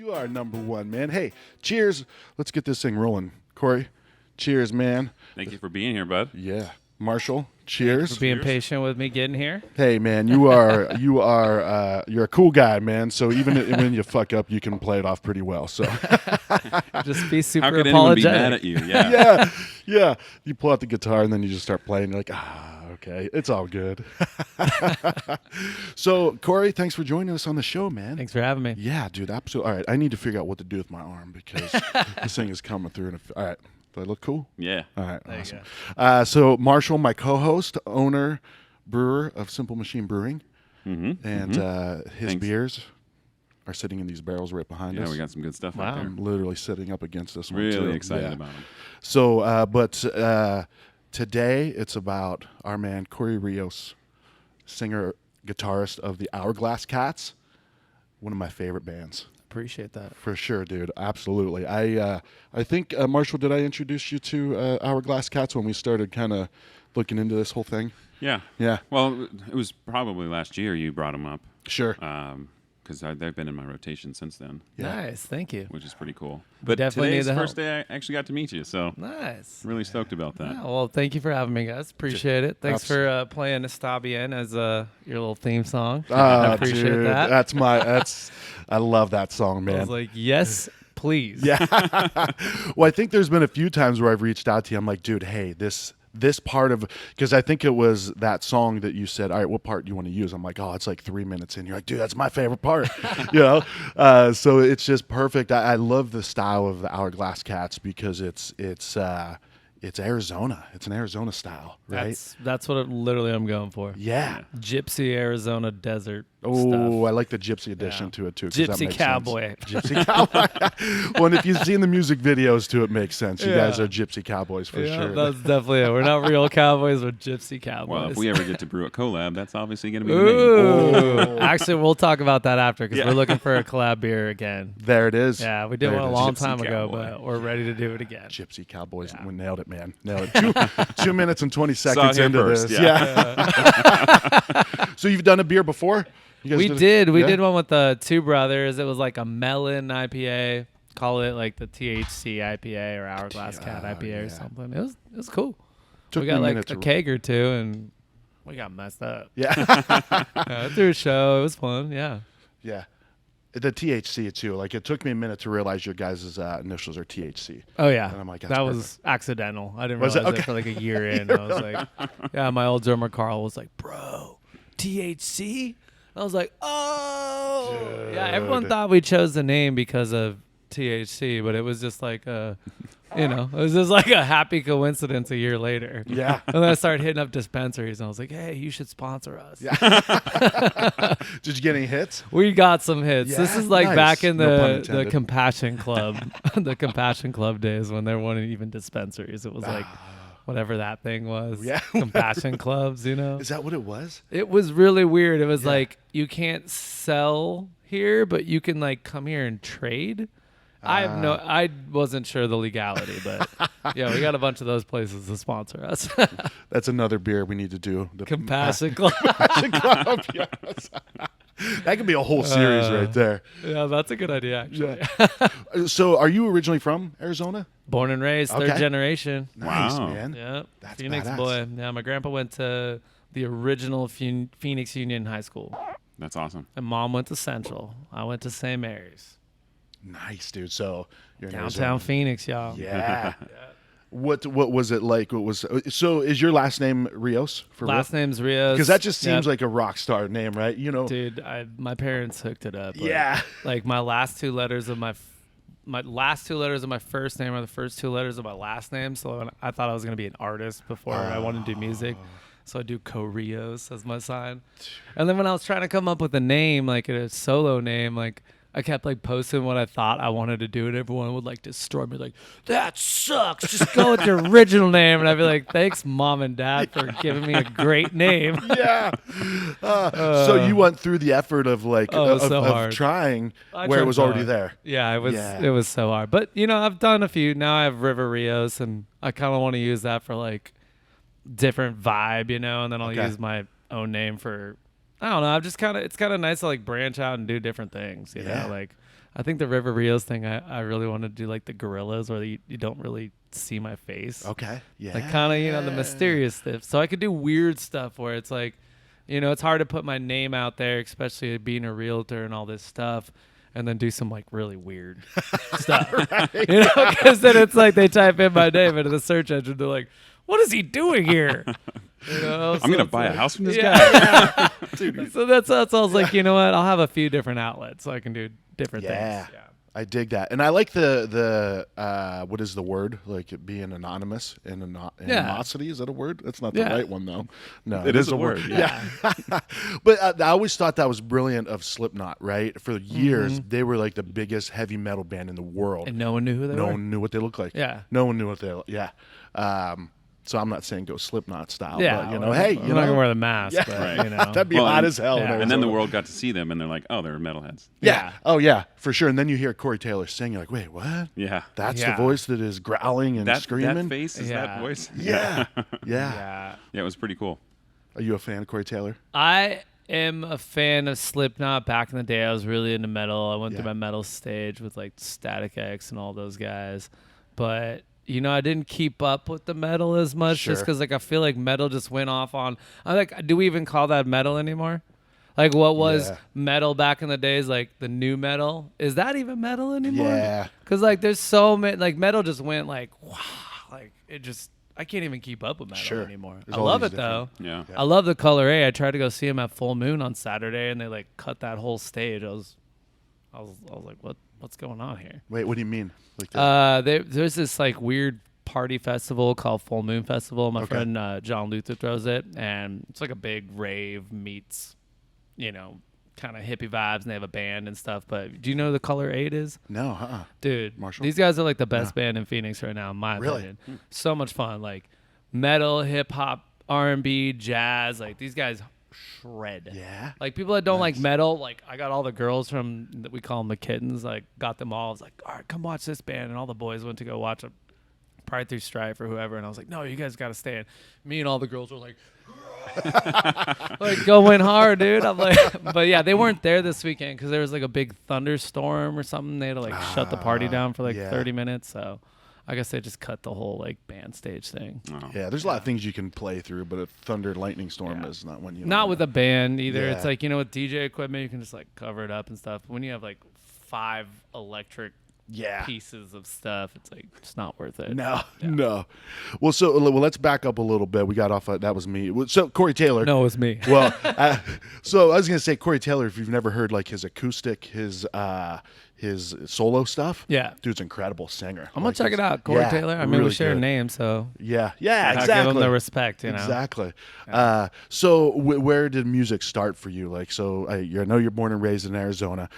You are number one, man. Hey, cheers. Let's get this thing rolling. Corey, cheers, man. Thank you for being here, bud. Yeah. Marshall, cheers. For being patient with me getting here. Hey, man, you're a cool guy, man. So even when you fuck up, you can play it off pretty well. So Just be super How could anyone be apologetic. mad at you? Yeah. yeah. You pull out the guitar and then you just start playing. You're like, okay, it's all good. So, Corey, thanks for joining us on the show, man. Thanks for having me. Yeah, dude, absolutely. All right, I need to figure out what to do with my arm because this thing is coming through. All right, do I look cool? Yeah. All right, There you awesome. So, Marshall, my co-host, owner, brewer of Simple Machine Brewing, and his Thanks. beers are sitting in these barrels right behind us. Yeah, we got some good stuff Wow. out there. I'm literally sitting up against this one, too. Really excited Yeah. about them. So, but today it's about our man Cori Rios, singer, guitarist of the Hourglass Cats, one of my favorite bands. Appreciate that. For sure, dude. Absolutely. I think, Marshall, did I introduce you to Hourglass Cats when we started kind of looking into this whole thing? Yeah. Yeah. Well, it was probably last year you brought them up Sure. because they've been in my rotation since then, Yeah. Nice. Thank you. which is pretty cool. But definitely today's need the the first day I actually got to meet you, so Nice. really stoked about that. Yeah, well, thank you for having me, guys. Appreciate it. Thanks for playing Está Bien as your little theme song. I appreciate dude, that. I love that song, I man. was like, yes, please. Yeah. Well, I think there's been a few times where I've reached out to you. I'm like, dude, hey, this part of, because I think it was that song that you said, all right, what part do you want to use? I'm like, oh, it's like 3 minutes in. You're like, dude, that's my favorite part. So it's just perfect. I love the style of the Hourglass Cats because it's Arizona. It's an Arizona style, right? That's what literally I'm going for. Yeah. Gypsy Arizona desert Oh, stuff. I like the gypsy addition to it too. 'cause that Gypsy makes cowboy. sense. Gypsy cowboy. Well, and if you've seen the music videos to it, makes sense. You Yeah. guys are gypsy cowboys for Yeah, sure. that's definitely it. We're not real cowboys, we're gypsy cowboys. Well, if we ever get to brew a collab, that's obviously going to be the name. Ooh. Oh. Actually, we'll talk about that after because Yeah. we're looking for a collab beer again. There it is. Yeah, we did There one it a is. long Gypsy time ago, cowboy. but we're ready to do it again. Gypsy Cowboys. Yeah. We nailed it, man. Nailed it. 2 minutes and 20 Saw it seconds here into first, this. yeah. So you've done a beer before? You guys We it? did. We Yeah? did one with the two brothers. It was like a melon IPA. Call it like the THC IPA or Hourglass Cat IPA or something. It was cool. Took we me got a like minute a to- keg or two, and we got messed up. Yeah. Yeah, through a show, it was fun. Yeah. Yeah. The THC too. Like it took me a minute to realize your guys' initials are THC. Oh yeah, And I'm like, that's that perfect. was accidental. I didn't Was it? realize it Okay. for like a year in. I was like, yeah. My old drummer Carl was like, bro, THC. I was like, oh, yeah. Everyone Dude. thought we chose the name because of THC, but it was just like a, it was just like a happy coincidence a year later. Yeah. And then I started hitting up dispensaries, and I was like, hey, you should sponsor us. Yeah. Did you get any hits? We got some hits. Yeah? This is like Nice. back in No pun the intended. Compassion Club, the Compassion Club days when there weren't even dispensaries. It was like whatever that thing was. Yeah. Compassion clubs, Is that what it was? It was really weird. It was Yeah. like you can't sell here, but you can like come here and trade. I wasn't sure the legality, but yeah, we got a bunch of those places to sponsor us. That's another beer we need to do. The Compassion Club. Compassion Club. Yes. That could be a whole series right there. Yeah, that's a good idea actually. So, are you originally from Arizona? Born and raised, Okay. third generation. Nice, Wow. man. Yeah, That's Phoenix badass. boy. Yeah, my grandpa went to the original Phoenix Union High School, That's awesome. and mom went to Central. I went to St. Mary's. Nice, dude. So you're in Downtown Arizona. Phoenix, y'all. Yeah. What was it like? What was so? Is your last name Rios? For Last name's Rios. Because that just seems Yep. like a rock star name, right? You know. Dude, my parents hooked it up. Like, Yeah. Like my last two letters of my last two letters of my first name are the first two letters of my last name. So I thought I was gonna be an artist before I wanted to do music. So I do Rios as my sign. And then when I was trying to come up with a name, like a solo name, like I kept like posting what I thought I wanted to do, and everyone would like destroy me, like, that sucks. Just go with your original name. And I'd be like, thanks, mom and dad, for giving me a great name. Yeah. So you went through the effort of like Oh, it was of, so of hard. trying I where it tried was so already hard. there. Yeah, Yeah. it was so hard. But I've done a few. Now I have River Rios, and I kind of want to use that for like different vibe, and then I'll Okay. use my own name for, I don't know. I'm just it's kind of nice to like branch out and do different things, Yeah. Like I think the River Rios thing, I really want to do like the gorillas where you don't really see my face. Okay. Yeah. Like kind of, the mysterious stuff. So I could do weird stuff where it's like, it's hard to put my name out there, especially being a realtor and all this stuff, and then do some like really weird stuff. Because then it's like they type in my name into the search engine. They're like, what is he doing here? I'm going to buy a house from this guy. guy. So that's I was like, you know what? I'll have a few different outlets so I can do different things. Yeah. I dig that, and I like the what is the word, like it being anonymous and animosity. Is that a word? That's not the right one though. No, it is a word. Yeah, but I always thought that was brilliant of Slipknot. Right, for years they were like the biggest heavy metal band in the world, and no one knew who they were. No one knew what they looked like. Yeah, no one knew what they. Yeah. So I'm not saying go Slipknot style, yeah, but hey, I'm not gonna wear the mask. Yeah. But, that'd be hot as hell. And then the world got to see them, and they're like, oh, they're metalheads. Yeah. Oh yeah, for sure. And then you hear Corey Taylor sing, you're like, wait, what? Yeah. That's the voice that is growling and screaming. That face is that voice. Yeah. Yeah, it was pretty cool. Are you a fan of Corey Taylor? I am a fan of Slipknot. Back in the day, I was really into metal. I went through my metal stage with like Static X and all those guys, but I didn't keep up with the metal as much just because like I feel like metal just went off on. I'm like, do we even call that metal anymore? Like what was metal back in the days? Like the new metal, is that even metal anymore? Yeah. Because like there's so many, like metal just went like wow, like it just. I can't even keep up with metal anymore. I love it though. Yeah. I love the Color A. I tried to go see him at Full Moon on Saturday, and they like cut that whole stage. I was like, what's going on here? Wait, what do you mean? Like there's this like weird party festival called Full Moon Festival. My friend John Luther throws it, and it's like a big rave meets, kind of hippie vibes, and they have a band and stuff. But do you know who the Color 8 is? No, Dude, Marshall? These guys are like the best band in Phoenix right now, in my opinion. So much fun, like metal, hip hop, R&B, jazz. Like these guys shred. Yeah. Like people that don't like metal, like I got all the girls from we call them the kittens. Like got them all. I was like, all right, come watch this band, and all the boys went to go watch a Pride Through Strife or whoever, and I was like, no, you guys got to stay in. Me and all the girls were like. Like going hard, dude. I'm like, but yeah, they weren't there this weekend because there was like a big thunderstorm or something. They had to like shut the party down for like 30 minutes. So I guess they just cut the whole like band stage thing. Oh. Yeah, there's a lot of things you can play through, but a thunder and lightning storm is not one you. Not with a band either. Yeah. It's like with DJ equipment, you can just like cover it up and stuff. When you have like 5 electric pieces of stuff, it's like it's not worth it. No. Well, let's back up a little bit. We got off. That was me. So Corey Taylor. No, it was me. Well, so I was gonna say Corey Taylor. If you've never heard like his acoustic, his solo stuff, dude's incredible singer. I'm gonna check it out, Corey Taylor. I mean, really we share a good. name, so exactly. I'll give him the respect, Exactly. So where did music start for you? Like, so I know you're born and raised in Arizona.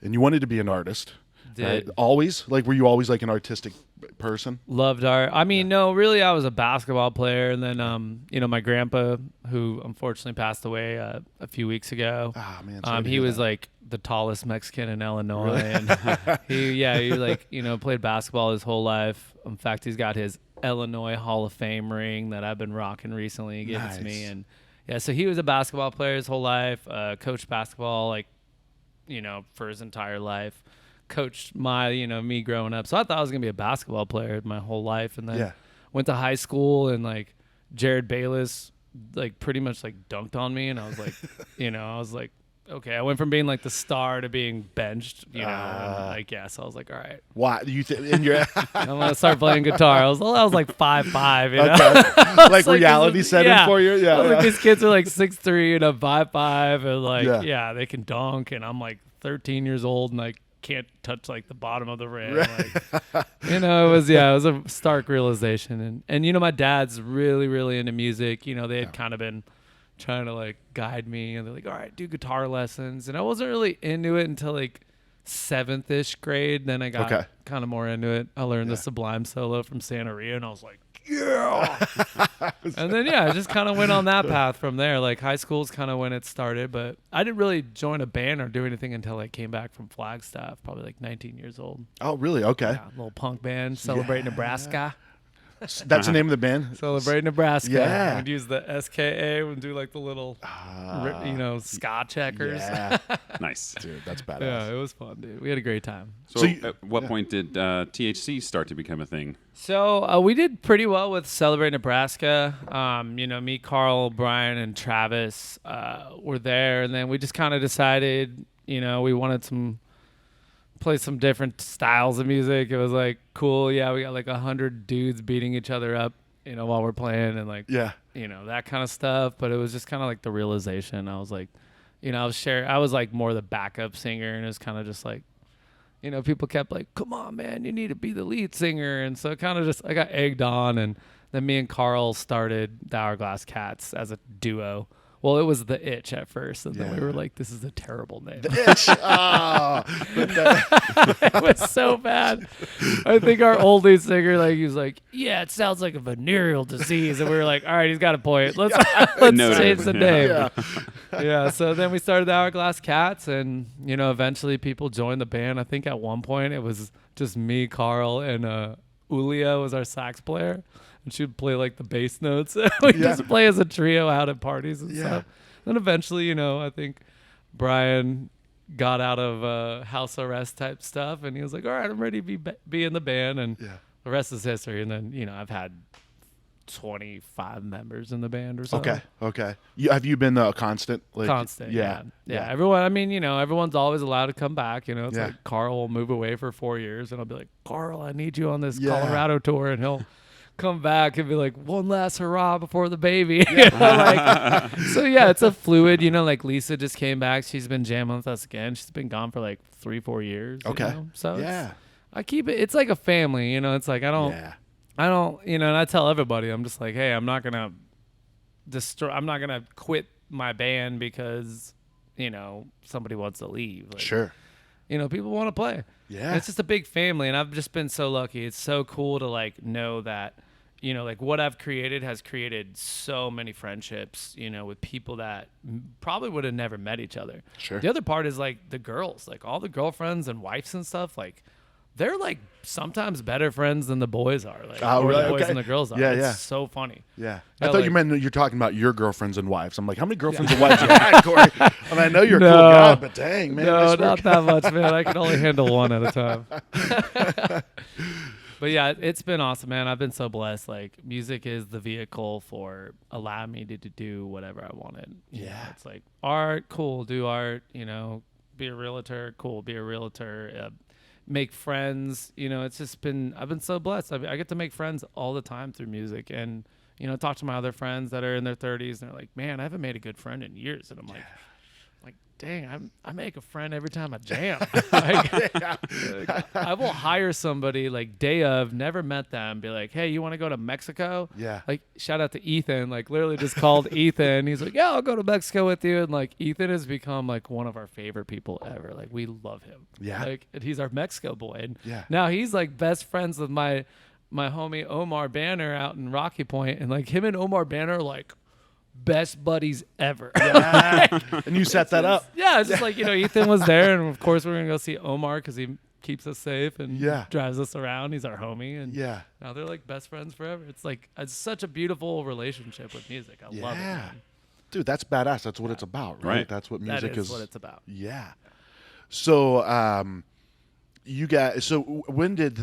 And you wanted to be an artist. Right? Always? Like, were you always like an artistic person? Loved art. I mean, no, really, I was a basketball player, and then my grandpa, who unfortunately passed away a few weeks ago. Ah, man. He was like the tallest Mexican in Illinois, and he like played basketball his whole life. In fact, he's got his Illinois Hall of Fame ring that I've been rocking recently. He gave it to me, and so he was a basketball player his whole life. Coached basketball like for his entire life. Coached my me growing up, so I thought I was gonna be a basketball player my whole life, and then went to high school, and like Jared Bayless like pretty much like dunked on me, and I was like I was like, okay, I went from being like the star to being benched, and like so I was like, all right, why do you think in your I'm gonna start playing guitar. I was like 5'5", okay. Like reality setting for you. Like, these kids are like 6'3" and I'm 5'5", and like they can dunk, and I'm like 13 years old and like can't touch like the bottom of the rim. Like, it was a stark realization. And my dad's really, really into music. They had kind of been trying to like guide me, and they're like, all right, do guitar lessons. And I wasn't really into it until like 7th-ish grade. Then I got kind of more into it. I learned the Sublime solo from Santa Ria, and I was like, and then I just kind of went on that path from there. Like high school's kind of when it started, but I didn't really join a band or do anything until I came back from Flagstaff, probably like 19 years old. Oh, really? Okay. Yeah, little punk band, Celebrate Nebraska. That's the name of the band? Celebrate Nebraska. Yeah. We'd use the SKA and do like the little, ska checkers. Yeah. Nice. Dude, that's badass. Yeah, it was fun, dude. We had a great time. So, at what point did THC start to become a thing? So we did pretty well with Celebrate Nebraska. Me, Carl, Brian, and Travis were there, and then we just kind of decided, we wanted play some different styles of music. It was like cool. Yeah, we got like 100 dudes beating each other up, while we're playing, and like that kind of stuff. But it was just kind of like the realization. I was like, I was like more the backup singer, and it was kind of just like, people kept like, come on, man, you need to be the lead singer. And so it kind of just, I got egged on. And then me and Carl started the Hourglass Cats as a duo. Well, it was The Itch at first. And then we were like, this is a terrible name. The Itch. It was so bad. I think our old lead singer, he was like, yeah, it sounds like a venereal disease. And we were like, all right, he's got a point. Let's change the name. Yeah, so then we started the Hourglass Cats, and eventually people joined the band. I think at one point it was just me, Carl, and Ulia was our sax player, and she would play like the bass notes. We just play as a trio out at parties and stuff. Then eventually, I think Brian got out of house arrest type stuff, and he was like, all right, I'm ready to be in the band, and the rest is history. And then I've had 25 members in the band or something. Okay. Have you been a constant? Constant. Yeah. Everyone. Everyone's always allowed to come back. It's like Carl will move away for 4 years, and I'll be like, Carl, I need you on this Colorado tour, and he'll come back and be like, one last hurrah before the baby. So it's a fluid. Like Lisa just came back. She's been jamming with us again. She's been gone for like 3-4 years. Okay. So I keep it. It's like a family. It's like I don't, and I tell everybody, I'm just like, hey, I'm not going to quit my band because, somebody wants to leave. Like, sure. People want to play. Yeah. And it's just a big family. And I've just been so lucky. It's so cool to know that, what I've created has created so many friendships, with people that probably would have never met each other. Sure. The other part is the girls, all the girlfriends and wives and stuff, they're sometimes better friends than the boys are. Really? The boys and the girls are. Yeah, it's so funny. Yeah. I thought you meant you're talking about your girgirlfriends and wives. I'm like, how many girlfriends and wives you had, Corey? And I know you're a cool guy, but dang, man. No, not that much, man. I can only handle one at a time. But yeah, it's been awesome, man. I've been so blessed. Music is the vehicle for allowing me to do whatever I wanted. It's like art, cool, do art, be a realtor, cool, be a realtor. Make friends, it's just been, I've been so blessed. I get to make friends all the time through music, and talk to my other friends that are in their 30s, and they're like, man, I haven't made a good friend in years. And I'm like dang, I make a friend every time I jam. I will hire somebody day of, never met them, be like, hey, you want to go to Mexico? Yeah. Shout out to Ethan, literally just called Ethan. He's like, yeah, I'll go to Mexico with you. And Ethan has become one of our favorite people ever. We love him. Yeah. And he's our Mexico boy. And now he's best friends with my homie Omar Banner out in Rocky Point. And him and Omar Banner are best buddies ever. Yeah. And you set that up. Yeah, it's just Ethan was there, and of course we're gonna go see Omar because he keeps us safe and drives us around. He's our homie, and now they're best friends forever. It's such a beautiful relationship with music. I love it, man. Dude, that's badass. That's what it's about, right? That's what music is. What it's about. Yeah. So, you guys, so when did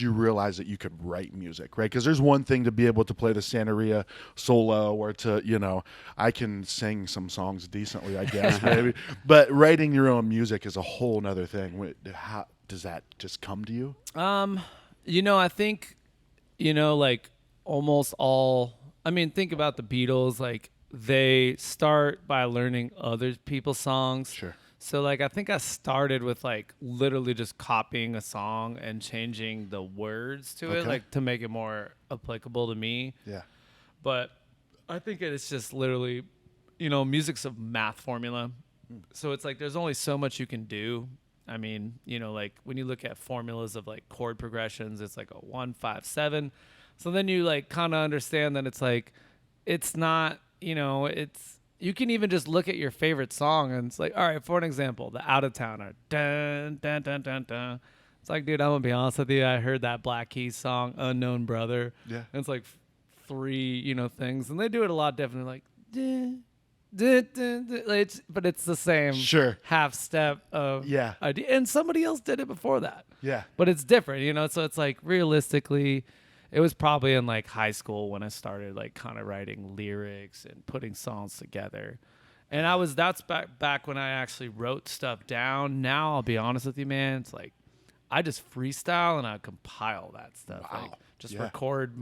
you realize that you could write music, right? Because there's one thing to be able to play the Santeria solo, or to, I can sing some songs decently, I guess, maybe. But writing your own music is a whole nother thing. How does that just come to you? I think, almost all, think about the Beatles, they start by learning other people's songs. Sure. So I think I started with literally just copying a song and changing the words to it, to make it more applicable to me. Yeah. But I think it's just literally, music's a math formula. So it's there's only so much you can do. When you look at formulas of chord progressions, it's a 1, 5, 7. So then you kind of understand that it's not, you can even just look at your favorite song, and it's all right, for an example, the Out of Towner. Dun, dun, dun, dun, dun. It's like, dude, I'm gonna be honest with you. I heard that Black Keys song, Unknown Brother. Yeah. And it's like three, things, and they do it a lot differently. Like, but it's the same Sure. half step of Yeah. idea. And somebody else did it before that. Yeah. But it's different, so it's like realistically, it was probably in like high school when I started like kind of writing lyrics and putting songs together. And that's back when I actually wrote stuff down. Now I'll be honest with you, man, it's like I just freestyle and I compile that stuff. Wow. Like just Yeah. record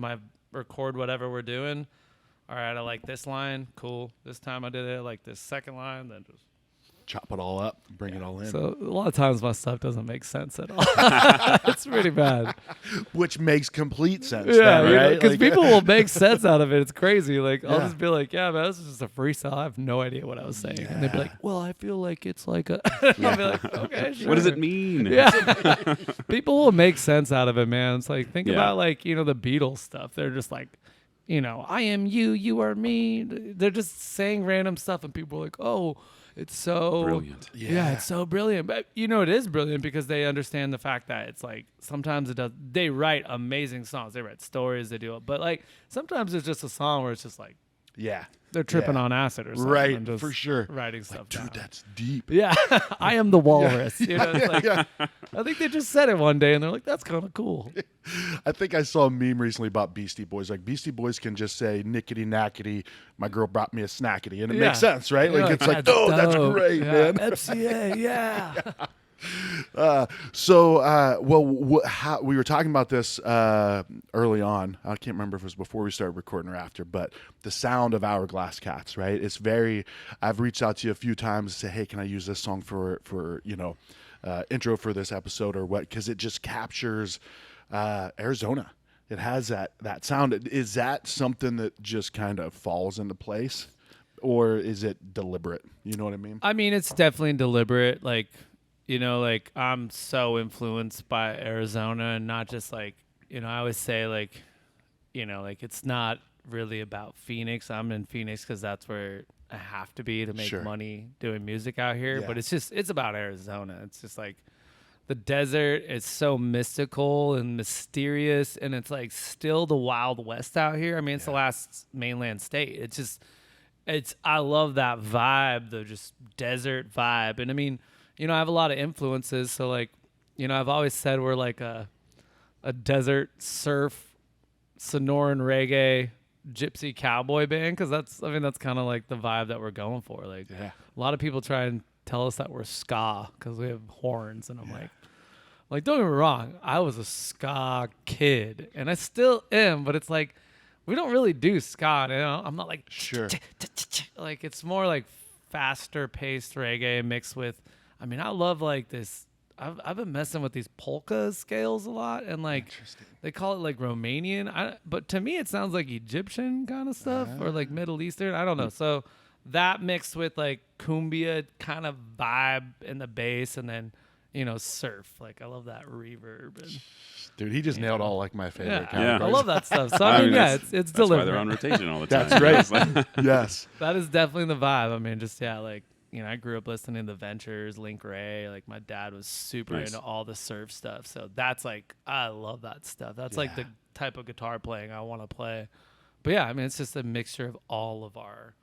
whatever we're doing. All right, I like this line, cool. This time I did it, I like this second line, then just Chop it all up, bring it all in. So a lot of times my stuff doesn't make sense at all. It's pretty bad. Which makes complete sense. Yeah, then, right? because Like- people will make sense out of it. It's crazy. Like I'll Yeah. just be like, "Yeah, man, this is just a freestyle. I have no idea what I was saying," and they'd be like, "Well, I feel like it's like a." I'll be like, "Okay, sure." What does it mean? Yeah, people will make sense out of it, man. It's like think Yeah. about like the Beatles stuff. They're just like, I am you, you are me. They're just saying random stuff, and people are like, "Oh, it's so Brilliant. Yeah, it's so brilliant." But it is brilliant because they understand the fact that it's like sometimes it does. They write amazing songs. They write stories. They do it, but like sometimes it's just a song where it's just like Yeah. they're tripping Yeah. on acid or something, Right, and just for sure. writing stuff Dude, down. that's deep. Yeah, I am the walrus. It's like, Yeah. I think they just said it one day, and they're like, "That's kind of cool." I think I saw a meme recently about Beastie Boys. Like Beastie Boys can just say "nickety nackety," my girl brought me a snackety, and it Yeah. makes sense, right? You're Like it's like, "That's oh, that's dope." great, Yeah. man. FCA, yeah. How we were talking about this early on. I can't remember if it was before we started recording or after, but the sound of Hourglass Cats, right? It's very. I've reached out to you a few times to say, hey, can I use this song for intro for this episode or what? Because it just captures Arizona. It has that sound. Is that something that just kind of falls into place, or is it deliberate? You know what I mean? I mean, it's definitely deliberate. Like, like I'm so influenced by Arizona, and not just like, I always say like, like it's not really about Phoenix. I'm in Phoenix because that's where I have to be to make Sure. money doing music out here. Yeah. But it's about Arizona. It's just like the desert is so mystical and mysterious, and it's like still the Wild West out here. I mean, it's the last mainland state. I love that vibe, the just desert vibe. And I mean, I have a lot of influences. So like, I've always said we're like a desert surf, Sonoran reggae, gypsy cowboy band. Cause that's kind of like the vibe that we're going for. Like Yeah. a lot of people try and tell us that we're ska because we have horns. And I'm like, don't get me wrong. I was a ska kid and I still am, but it's like, we don't really do ska, I'm not like Sure. like it's more like faster paced reggae mixed with. I mean, I love like this. I've been messing with these polka scales a lot, and like they call it like Romanian. But to me, it sounds like Egyptian kind of stuff or like Middle Eastern. I don't know. So that mixed with like cumbia kind of vibe in the bass, and then surf. Like I love that reverb. And, Dude, he just nailed all like my favorite yeah, categories. I love that stuff. So I mean, that's- it's That's why they're deliberate. on rotation all the time. That's right. It's like- Yes. That is definitely the vibe. I mean, just like I grew up listening to Ventures, Link Ray. Like my dad was super Nice. into all the surf stuff. So that's like I love that stuff. That's like the type of guitar playing I want to play. But yeah, I mean, it's just a mixture of all of our.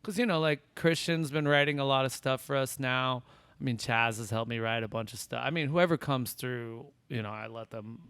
Because like Christian's been writing a lot of stuff for us now. I mean, Chaz has helped me write a bunch of stuff. I mean, whoever comes through, I let them.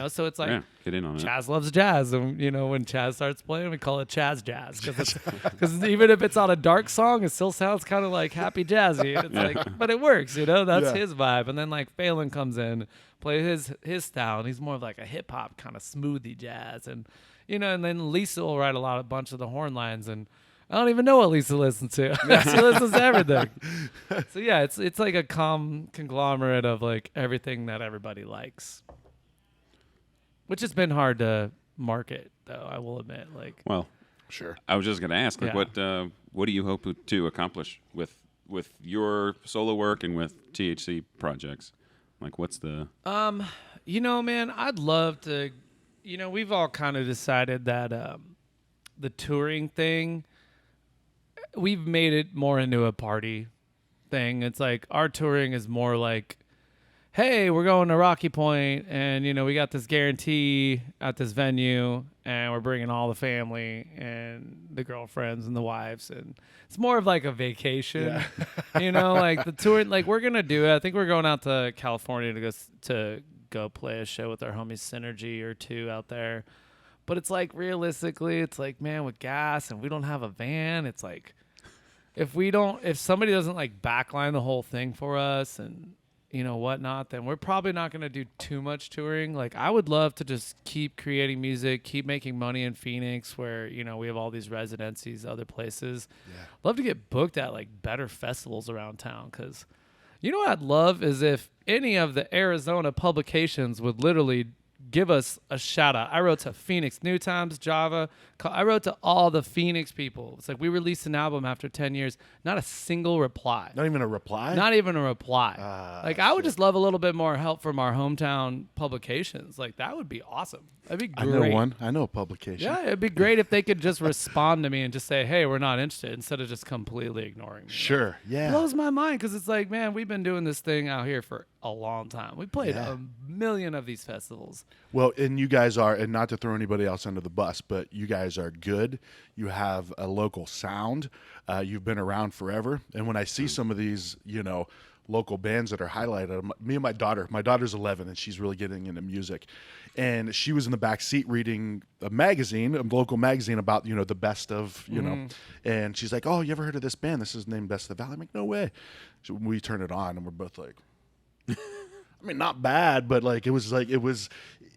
So it's like. yeah, get in on it. Chaz loves jazz, and when Chaz starts playing, we call it Chaz jazz because even if it's on a dark song, it still sounds kind of like happy jazzy. And it's like, but it works, that's Yeah. his vibe. And then like Phelan comes in, play his style, and he's more of like a hip hop kind of smoothie jazz, and and then Lisa will write a bunch of the horn lines, and I don't even know what Lisa listens to. She listens to everything. So yeah, it's like a conglomerate of like everything that everybody likes. Which has been hard to market, though, I will admit. Like, Well, Sure. I was just going to ask, like, Yeah. what do you hope to accomplish with your solo work and with THC projects? Like, what's the? man, I'd love to. We've all kind of decided that the touring thing, we've made it more into a party thing. It's like our touring is more like, hey, we're going to Rocky Point, and we got this guarantee at this venue, and we're bringing all the family and the girlfriends and the wives, and it's more of like a vacation. Like the tour, like we're gonna do it. I think we're going out to California to go play a show with our homies Synergy or two out there. But it's like realistically, it's like, man, with gas and we don't have a van, it's like if somebody doesn't like backline the whole thing for us and whatnot, then we're probably not going to do too much touring. Like I would love to just keep creating music, keep making money in Phoenix where, we have all these residencies, other places. Yeah. Love to get booked at like better festivals around town. Cause what I'd love is if any of the Arizona publications would literally give us a shout out. I wrote to Phoenix New Times, Java. I wrote to all the Phoenix people. It's like we released an album after 10 years. Not a single reply. Not even a reply? Not even a reply. I would just love a little bit more help from our hometown publications. Like that would be awesome. That'd be great. I know one. I know a publication. Yeah, it'd be great if they could just respond to me and just say, hey, we're not interested, instead of just completely ignoring me. Sure, yeah. It blows my mind because it's like, man, we've been doing this thing out here for a long time. We played a million of these festivals. Well, and you guys are, and not to throw anybody else under the bus, but you guys are good. You have a local sound. You've been around forever. And when I see some of these, local bands that are highlighted, me and my daughter's 11 and she's really getting into music. And she was in the back seat reading a local magazine about, the best of, and she's like, oh, you ever heard of this band? This is named Best of the Valley. I'm like, no way. So we turn it on and we're both like, I mean, not bad, but like,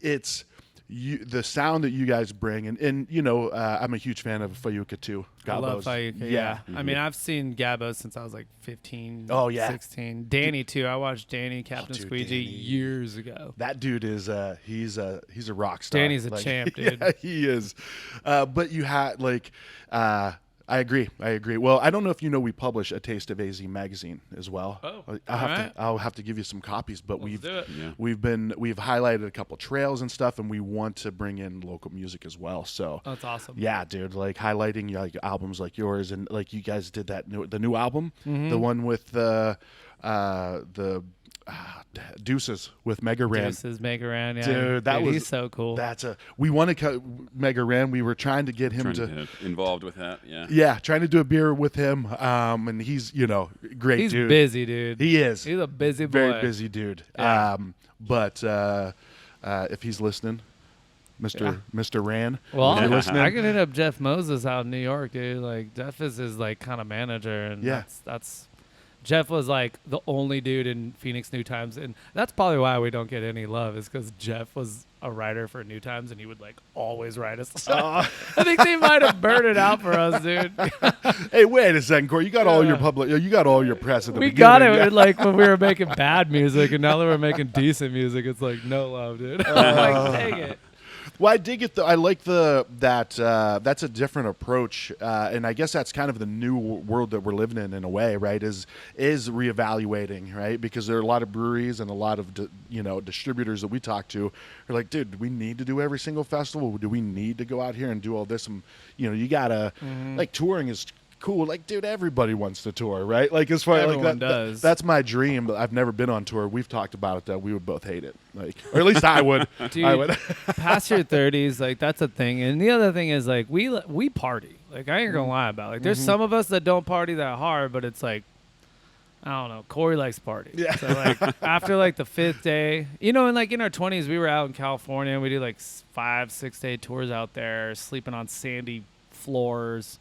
it's the sound that you guys bring. And I'm a huge fan of Fayuca too. I love Fayuca, yeah. Mm-hmm. I mean, I've seen Gabbo since I was like 15, 16. Danny too. I watched Danny, Captain Squeegee years ago. That dude is, he's a rock star. Danny's a champ, dude. Yeah, he is. But you had I agree. Well, I don't know if we publish A Taste of AZ magazine as well. Oh, I'll have to give you some copies, but we've highlighted a couple trails and stuff, and we want to bring in local music as well. So that's awesome. Yeah, dude, like highlighting like albums like yours, and like you guys did the new album, the one with the Deuces with Mega Ran. Deuces, Mega Ran, yeah. Dude, he's so cool. We want to Mega Ran. We were trying to get him to get involved with that, yeah. Yeah, trying to do a beer with him. And he's, great he's dude. He's busy, dude. He is. He's a busy boy. Very busy dude. Yeah. But if he's listening, Mr. Ran. Well, I can hit up Jeff Moses out in New York, dude. Like Jeff is his like kind of manager, and that's Jeff was like the only dude in Phoenix New Times, and that's probably why we don't get any love, is because Jeff was a writer for New Times, and he would like always write us. I think they might have burned it out for us, dude. Hey, wait a second, Cori. You got all your you got all your press at the beginning. We got it like when we were making bad music, and now that we're making decent music, it's like no love, dude. I'm like, dang it. Well, I dig it. I like that's a different approach, and I guess that's kind of the new world that we're living in a way, right? Is reevaluating, right? Because there are a lot of breweries and a lot of distributors that we talk to are like, dude, do we need to do every single festival? Do we need to go out here and do all this? And you gotta like touring is cool. Like, dude, everybody wants to tour, right? Like, as far everyone like does. That's my dream. I've never been on tour. We've talked about it that we would both hate it, like, or at least I would. Dude, I would. Past your 30s, like that's a thing. And the other thing is like we party. Like I ain't gonna lie about it. Like there's some of us that don't party that hard, but it's like I don't know. Cori likes party. Yeah. So like after like the 5th day, and like in our 20s, we were out in California and we did like 5-6 day tours out there, sleeping on sandy floors.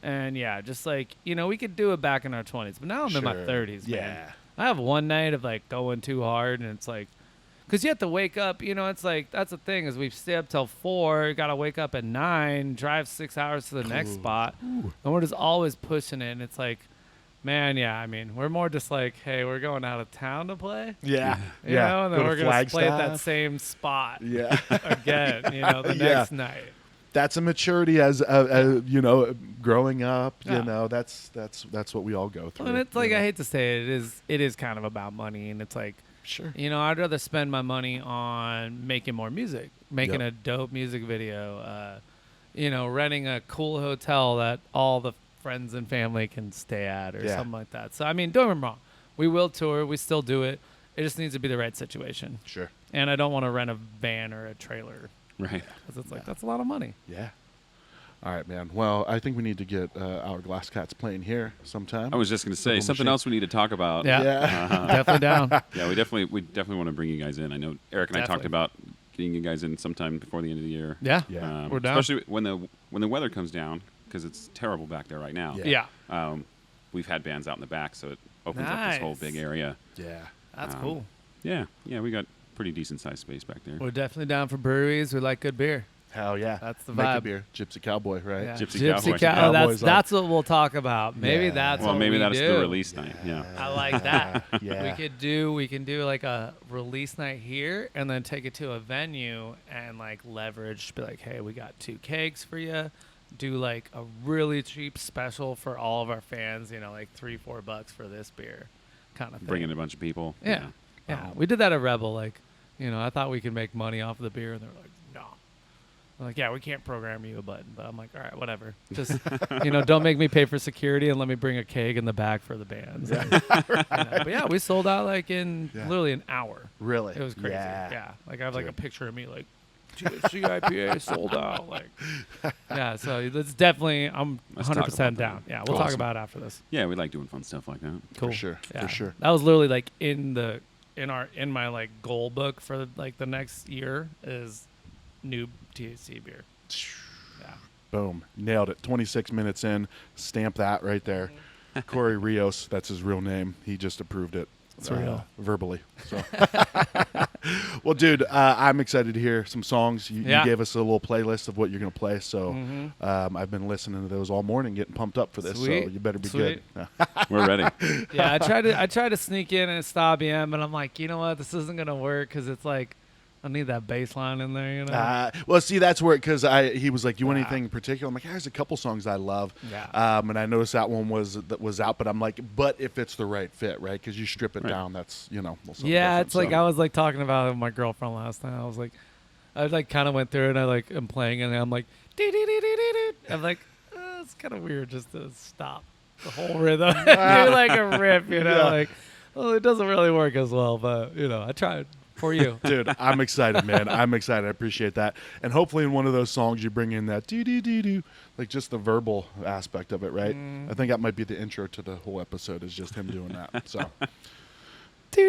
And yeah, just like, we could do it back in our 20s, but now I'm in my 30s, man. Yeah. I have one night of like going too hard, and it's like, because you have to wake up, it's like, that's the thing is we stay up till 4, got to wake up at 9, drive 6 hours to the next spot, and we're just always pushing it, and it's like, man, yeah, I mean, we're more just like, hey, we're going out of town to play. Yeah. You know, and then we're going to play at that same spot again, the next night. That's a maturity as growing up. That's what we all go through. And it's like I hate to say it is kind of about money, and it's like, sure, I'd rather spend my money on making more music, making a dope music video, renting a cool hotel that all the friends and family can stay at, or something like that. So I mean, don't get me wrong, we will tour, we still do it. It just needs to be the right situation. Sure. And I don't want to rent a van or a trailer Right. because it's like, that's a lot of money. Yeah. All right, man. Well, I think we need to get Hourglass Cats playing here sometime. I was just going to say Simple something Machine. else we need to talk about. Yeah. Definitely down. Yeah, we definitely want to bring you guys in. I know Eric and I talked Definitely. about getting you guys in sometime before the end of the year. Yeah. Yeah. We're down. Especially when the weather comes down, because it's terrible back there right now. Yeah. Yeah. We've had bands out in the back, so it opens up this whole Nice. big area. Yeah. That's cool. Yeah, we got pretty decent sized space back there. We're definitely down for breweries. We like good beer. Hell yeah. That's the Make a vibe. beer. Gypsy Cowboy, right? Yeah. Gypsy Cowboy. Cowboys That's what we'll talk about. Maybe Yeah. that's Well, what maybe we that's do. the release night. Yeah. I like that. Yeah. We can do like a release night here and then take it to a venue and like leverage, be like, hey, we got 2 kegs for you. Do like a really cheap special for all of our fans, like $3-4 for this beer kind of thing. Bring in a bunch of people. Yeah. Yeah. We did that at Rebel. Like, I thought we could make money off of the beer and they're like, no. I'm like, yeah, we can't program you a button. But I'm like, all right, whatever. Just, don't make me pay for security and let me bring a keg in the back for the bands. But yeah, we sold out like in literally an hour. Really? It was crazy. Yeah. Yeah. Like I have like a Dude. picture of me like, THC IPA sold out. Like, yeah. So it's definitely, I'm Let's talk 100% about down. that. Yeah. We'll talk Awesome. about it after this. Yeah, we like doing fun stuff like that. Cool. For sure. Yeah. For sure. That was literally like in my like goal book for like the next year is new THC beer. Yeah. Boom. Nailed it. 26 minutes in. Stamp that right there. Cori Rios, that's his real name. He just approved it. It's real. Verbally. So. Well, dude, I'm excited to hear some songs. You gave us a little playlist of what you're going to play. So I've been listening to those all morning, getting pumped up for this. Sweet. So you better be Sweet. good. We're ready. Yeah. I tried to sneak in and stop EM, and I'm like, you know what? This isn't gonna work because it's like I need that bass line in there. Well, see, that's where because he was like, "You want anything in particular?" I'm like, "There's a couple songs I love." Yeah. And I noticed that one was out, but I'm like, "But if it's the right fit, right? Because you strip it down, that's well, something Yeah, different, it's like so. I was like talking about it with my girlfriend last night. I was like, I like kind of went through it and I like am playing and I'm like, dee-dee-dee-dee-dee-dee. I'm like, it's kind of weird just to stop the whole rhythm and do like a riff, Yeah. like, well, it doesn't really work as well, but I tried for you. Dude, I'm excited, man. I'm excited. I appreciate that. And hopefully in one of those songs you bring in that doo-doo-doo-doo, like just the verbal aspect of it, right? I think that might be the intro to the whole episode is just him doing that. So. All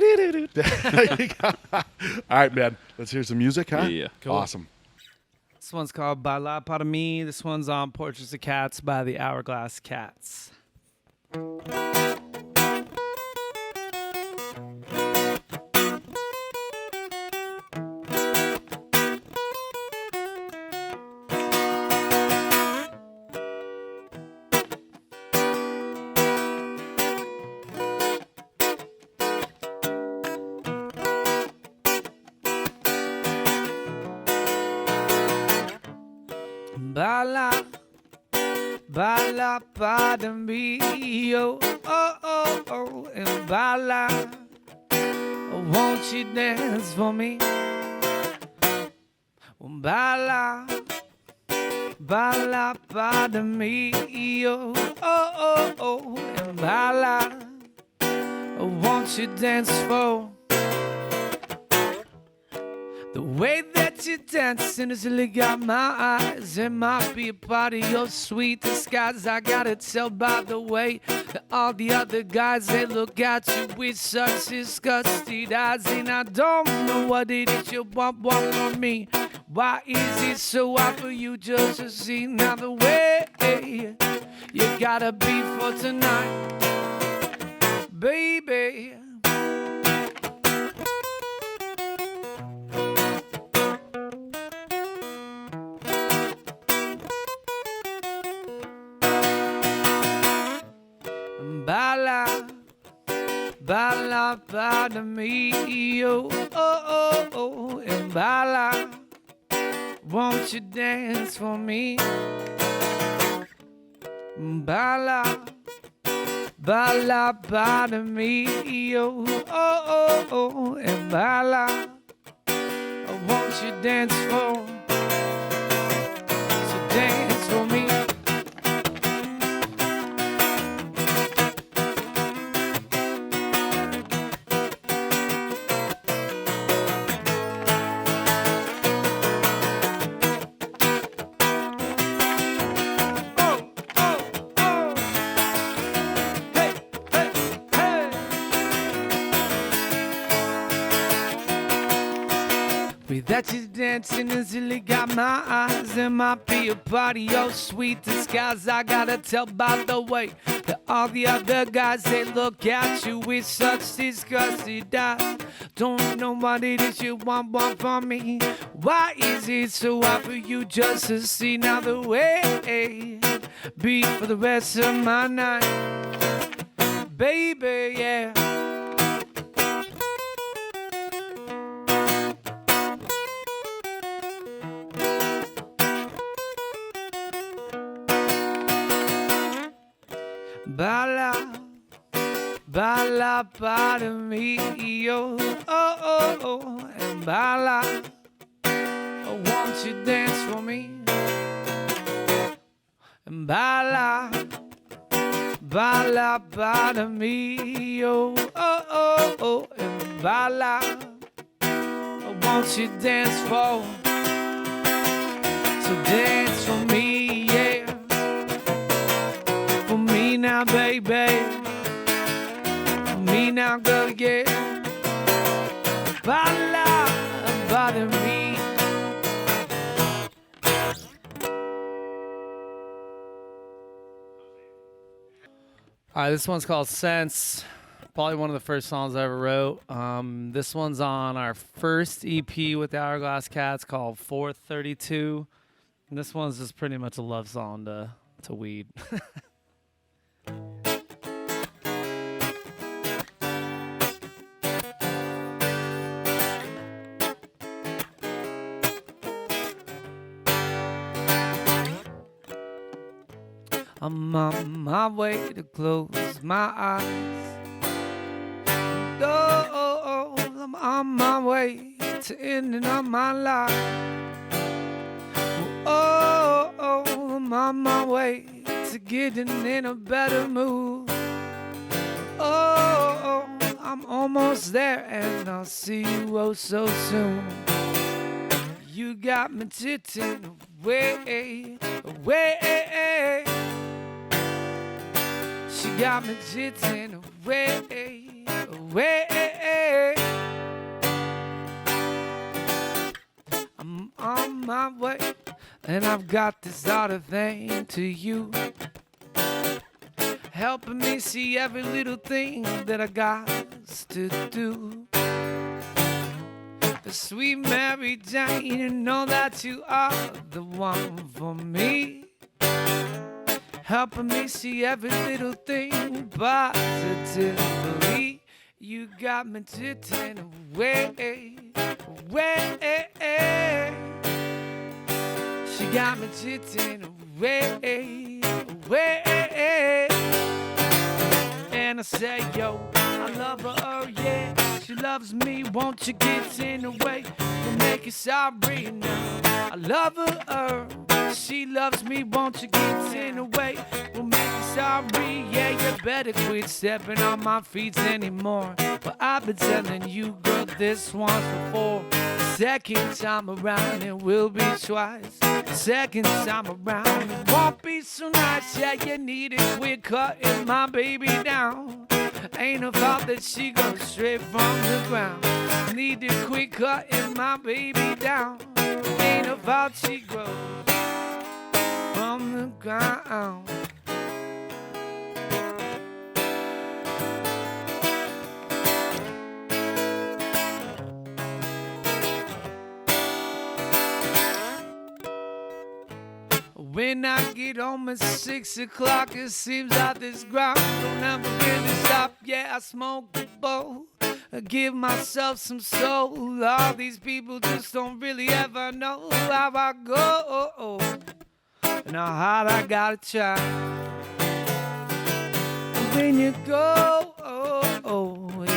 right, man. Let's hear some music, huh? Yeah. Cool. Awesome. This one's called Baila Para Me. This one's on Portraits of Cats by the Hourglass Cats. Bala, bala para mí, oh, oh, oh, oh, and bala, won't you dance for me? Bala, bala para mí, oh, oh, oh, oh, and bala, won't you dance for? The way that you're dancing has really got my eyes. It might be a part of your sweet disguise. I gotta tell by the way that all the other guys, they look at you with such disgusted eyes. And I don't know what it is you want from me. Why is it so hard for you just to see now the way you gotta be for tonight, baby? Bala, bala para mí, oh, oh, oh, oh, and bala, won't you dance for me? Bala, bala para mí, oh, oh, oh, oh, and bala, won't you dance for? So dance for me. that you're dancing has really got my eyes. There might be a party, oh sweet disguise. I gotta tell by the way that all the other guys, they look at you with such disgusted eyes. Don't know what it is you want from me. Why is it so hard for you just to see now the way be for the rest of my night, baby, yeah. Bala, para mí, yo, and bala, won't you dance for me? And bala, para mí, yo, and bala, won't you dance for? So dance for me, yeah, for me now, baby. Me now, girl, yeah. Bother me. All right, this one's called Sense. Probably one of the first songs I ever wrote. This one's on our first EP with the Hourglass Cats called 432. And this one's just pretty much a love song to weed. I'm on my way to close my eyes. Oh, I'm on my way to ending up my life. Oh, I'm on my way to getting in a better mood. Oh, I'm almost there and I'll see you oh so soon. You got me sitting away. She got me sitting away. I'm on my way, and I've got this other thing to you, helping me see every little thing that I got to do. The sweet Mary Jane, you know that you are the one for me, helping me see every little thing positively. You got me sitting away. She got me sitting away. And I say, yo, I love her, yeah. She loves me, won't you get in the way? We'll make it sorry now. I love her. She loves me, won't you get in the way? We'll make it sorry, yeah, you better quit stepping on my feet anymore. But I've been telling you, girl, this once before. Second time around, it will be twice. Second time around, it won't be so nice. Yeah, you need it, quit cutting my baby down. Ain't a fault that she goes straight from the ground. Need to quit cutting my baby down. Ain't a fault she grows from the ground. When I get home at 6 o'clock, it seems like this ground don't ever really stop. Yeah, I smoke a bowl, I give myself some soul. All these people just don't really ever know how I go and how hard I gotta try. When you go,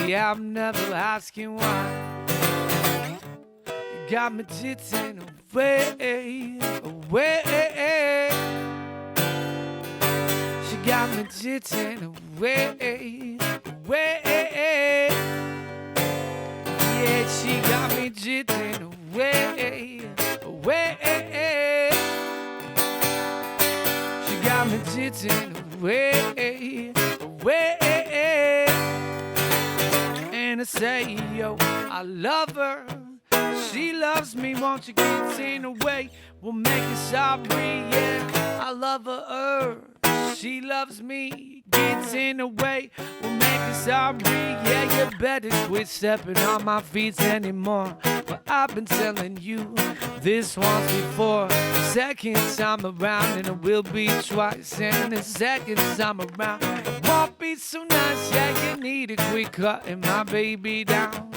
yeah, I'm never asking why. You got me sitting away. She got me sitting away. Yeah, she got me sitting away. She got me sitting away. And I say, yo, I love her. She loves me, won't you get in the way? We'll make it sorry, yeah. I love her. She loves me, gets in the way. We'll make it sorry, yeah. You better quit stepping on my feet anymore. But I've been telling you this once before. Second time around, and it will be twice. And the second time around, it won't be so nice. Yeah, you need to quit cutting my baby down.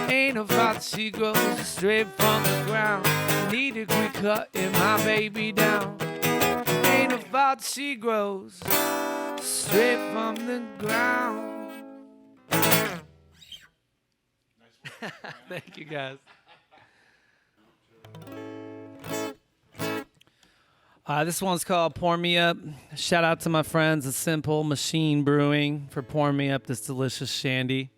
Ain't about she grows straight from the ground. Need to quit cutting my baby down. Ain't about she grows straight from the ground. Thank you guys. This one's called Pour Me Up. Shout out to my friends at Simple Machine Brewing for pouring me up this delicious shandy.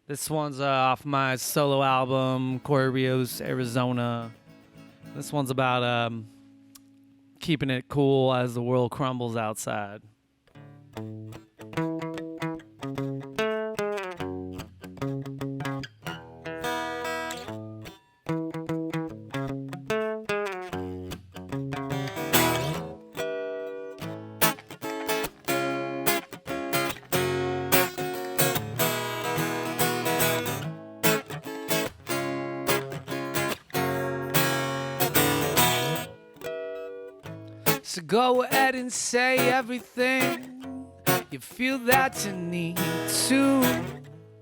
This one's off my solo album, Cori, Rios, Arizona. This one's about keeping it cool as the world crumbles outside. So go ahead and say everything you feel that you need to.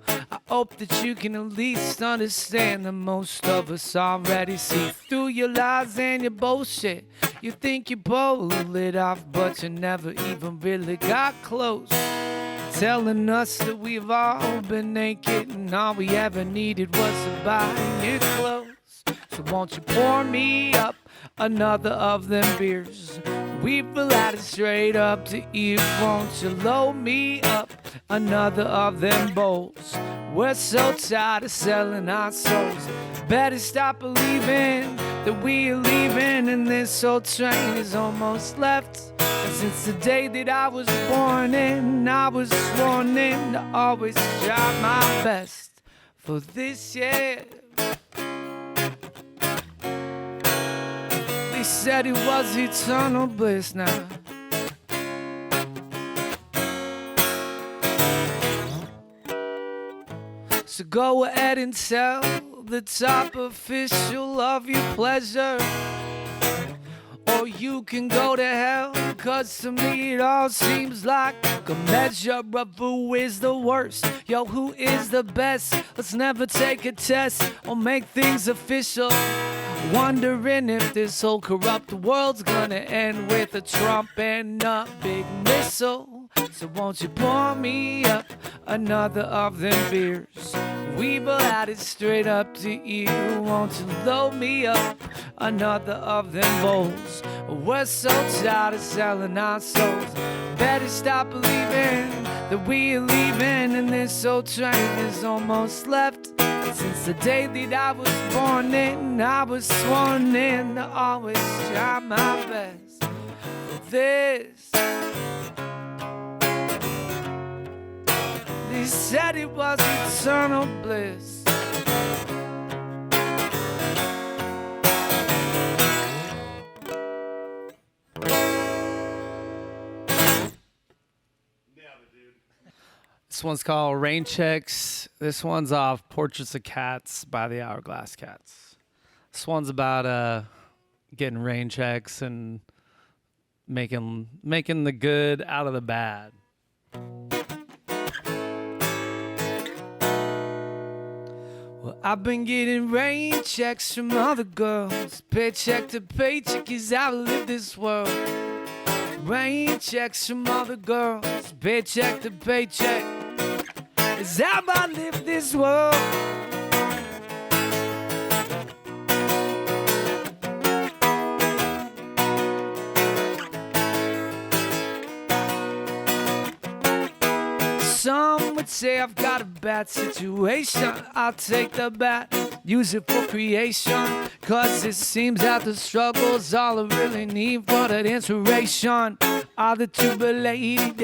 I hope that you can at least understand that most of us already see through your lies and your bullshit. You think you pull it off, but you never even really got close. Telling us that we've all been naked and all we ever needed was to buy your clothes. So won't you pour me up another of them beers? We've it straight up to you. Won't you load me up another of them bowls? We're so tired of selling our souls. Better stop believing that we are leaving, and this old train is almost left. And since the day that I was born in, I was sworn in to always try my best for this year. They said it was eternal bliss now. So go ahead and tell the top official of your pleasure. Or you can go to hell, 'cause to me it all seems like a measure of who is the worst. Yo, who is the best? Let's never take a test or make things official. Wondering if this whole corrupt world's gonna end with a Trump and a big missile. So won't you pour me up another of them beers? We've had it straight up to you. Won't you load me up another of them bowls? We're so tired of selling our souls. Better stop believing that we are leaving, and this old train is almost left. Since the day that I was born in, I was sworn in to always try my best for this. They said it was eternal bliss. This one's called Rain Checks. This one's off Portraits of Cats by the Hourglass Cats. This one's about getting rain checks and making the good out of the bad. Well, I've been getting rain checks from other girls. Paycheck to paycheck is how I live this world. Rain checks from other girls. Paycheck to paycheck is how I live this world. Some would say I've got a bad situation. I'll take the bad, use it for creation. 'Cause it seems that the struggle's all I really need for that inspiration. All the jubilated,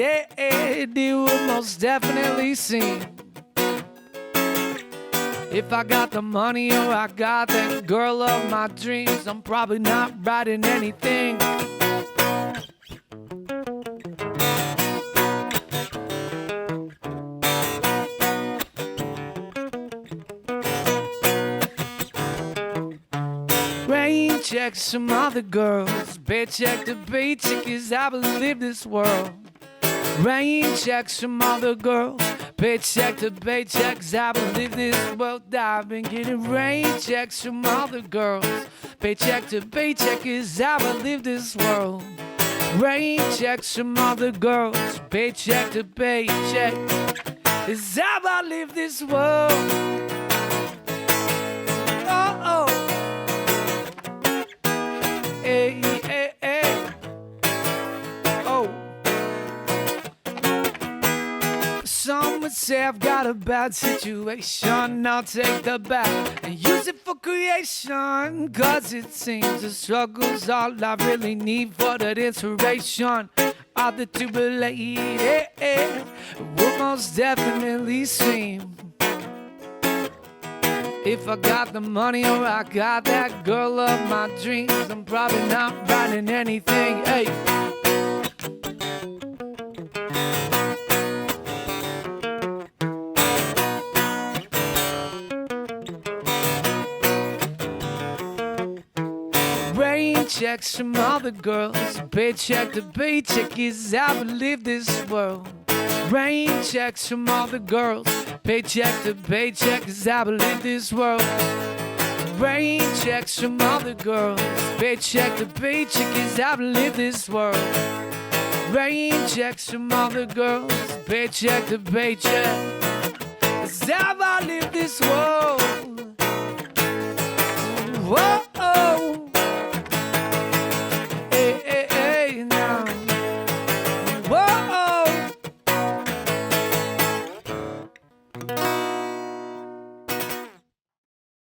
they will most definitely seem If I got the money or I got that girl of my dreams, I'm probably not writing anything. Rain checks from other girls, paycheck to paycheck is how I live this world. Rain checks from other girls, paycheck to paycheck is how I live this world. I've been getting rain checks from other girls, paycheck to paycheck is how I live this world. Rain checks from other girls, paycheck to paycheck is how I live this world. Oh, oh. Hey, hey, hey. Oh. Some would say I've got a bad situation. I'll take the bad and use it for creation. Cause it seems the struggle's all I really need for that inspiration. All the jubilated will most definitely seem. If I got the money or I got that girl of my dreams, I'm probably not writing anything. Hey. Rain checks from other girls, paycheck to paycheck is how I live this world. Rain checks from other girls, paycheck to paycheck is how I live this world. Rain checks from other girls, paycheck to paycheck is how I live this world. Rain checks from other girls, paycheck to paycheck.